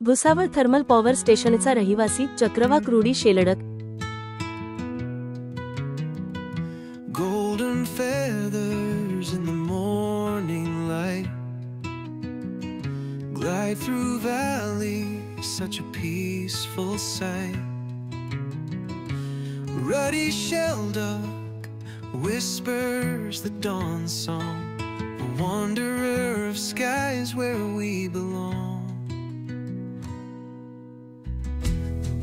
Bhusawal thermal power स्टेशनचा रहिवासी चक्रवाक ruddy shelduck. Golden feathers in the morning light, glide through valleys, such a peaceful sight. Ruddy shelduck whispers the dawn song, a wanderer of skies where we belong.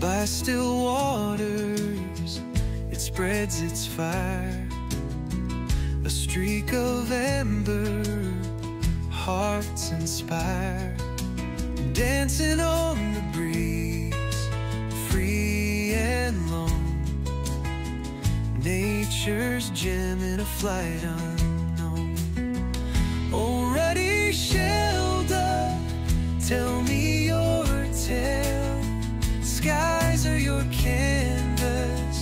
By still waters, it spreads its fire, a streak of amber, hearts inspire, dancing on the breeze, free and lone. Nature's gem in a flight unknown. Oh, ruddy shelduck, tell me your tale. Skies are your canvas,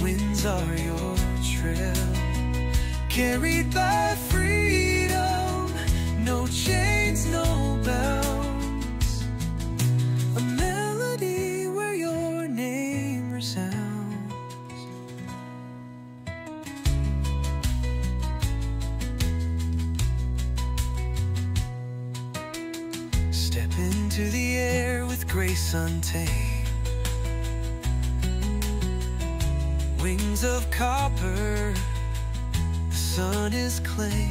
winds are your trail. Carried by freedom, no chains, no bounds. A melody where your name resounds. Step into the air with grace untamed. Wings of copper, the sun is clay.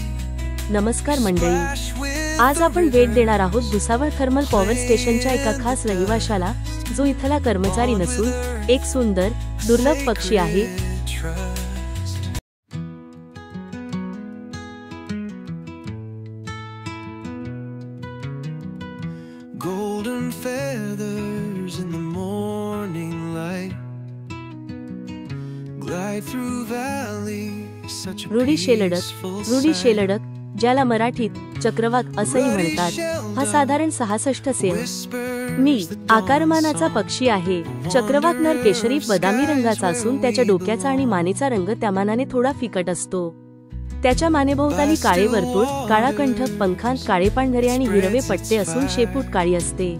नमस्कार मंडळी, आज आपण भेट देणार आहोत Bhusawal thermal power स्टेशनच्या एका खास रहिवाशाला, जो इथला कर्मचारी नसून एक सुंदर दुर्लभ पक्षी आहे. Golden feathers in the morning light, glide through valleys, such a Rudy shelduck. peaceful Rudy sight. Shelduck, ज्याला मराठीत चक्रवाक असंही म्हणतात, हा साधारण 66 मी आकारमानाचा पक्षी आहे. चक्रवाक नर केशरी बदामी रंगाचा असून त्याच्या डोक्याचा आणि मानेचा रंग त्यामानाने थोडा फिकट असतो. त्याच्या मानेभोवताली काळे वर्तुळ, काळा कंठ, पंखांत काळे पांढरे आणि हिरवे पट्टे असून शेपूट काळी असते.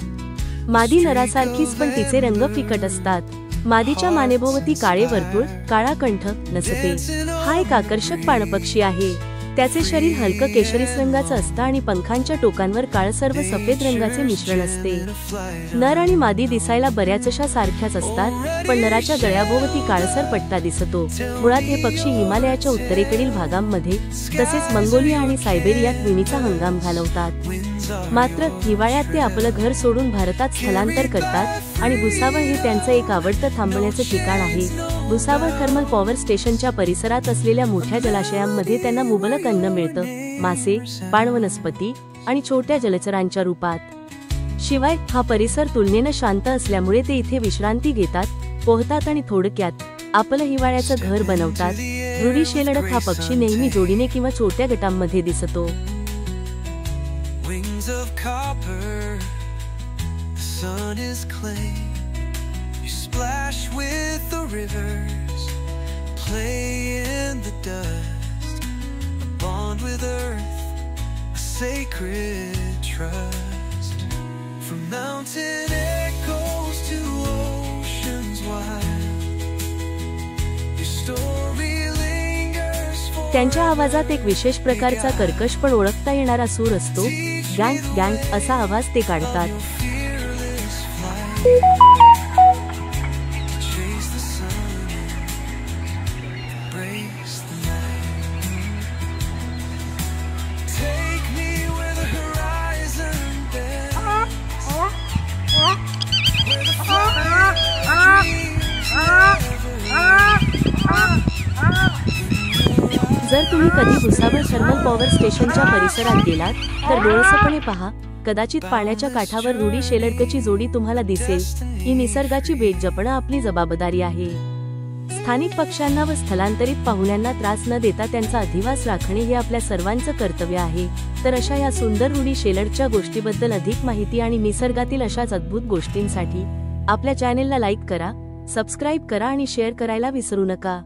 मादी नरासारखीच पण तिचे रंग फिकट असतात. मादीच्या मानेभोवती काळे वर्तुळ, काळा कंठ नसते. हा एक आकर्षक पाणपक्षी आहे. त्याचे शरीर हलकं केशरीस रंगाचं असतं आणि पंखांच्या टोकांवर काळसर व सफेद रंगाचे मिश्रण असते. नर आणि मादी दिसायला बऱ्याचशा सारख्याच असतात, पण नराच्या गळ्याभोवती काळसर पट्टा दिसतो. मुळात हे पक्षी हिमालयाच्या उत्तरेकडील भागांमध्ये तसेच मंगोलिया आणि सायबेरियात विणीचा हंगाम घालवतात. मात्र हिवाळ्यात ते आपलं घर सोडून भारतात स्थलांतर करतात आणि भुसावळ हे त्यांचं एक आवडतं थांबण्याचं ठिकाण आहे. भुसावळ थर्मल पॉवर स्टेशनच्या परिसरात असलेल्या मोठ्या जलाशयांमध्ये त्यांना मुबलक अन्न मिळतं, मासे, पाणवनस्पती आणि छोट्या जलचरांच्या रूपात. शिवाय हा परिसर तुलनेनं शांत असल्यामुळे ते इथे विश्रांती घेतात, पोहतात आणि थोडक्यात आपलं हिवाळ्याचं घर बनवतात. रुडी शेलडक हा पक्षी नेहमी जोडीने किंवा छोट्या गटांमध्ये दिसतो. Wings of copper, the sun is clay. You splash with the rivers, play in the dust. A bond with earth, a sacred trust. From mountain echoes to oceans wide, your story lingers for. त्यांच्या आवाजात एक विशेष प्रकारचा कर्कश पण ओळखता येणारा सूर असतो. गँग गँग असा आवाज ते काढतात. जर तुम्ही कधी भुसावळ थर्मल पॉवर स्टेशनच्या परिसरात गेलात तर डोळसपणे पहा. कदाचित पाण्याच्या काठावर रुडी शेलडकची जोडी तुम्हाला दिसेल. ही निसर्गाची भेट जपणं आपली जबाबदारी आहे. स्थानिक पक्ष्यांना व स्थलांतरित पाहुण्यांना त्रास न देता त्यांचा अधिवास राखणे हे आपल्या सर्वांचं कर्तव्य आहे. तर अशा या सुंदर रुडी शेलडच्या गोष्टीबद्दल अधिक माहिती आणि निसर्गातील अशाच अद्भुत गोष्टींसाठी आपल्या चॅनेलला लाईक करा, सबस्क्राईब करा आणि शेअर करायला विसरू नका.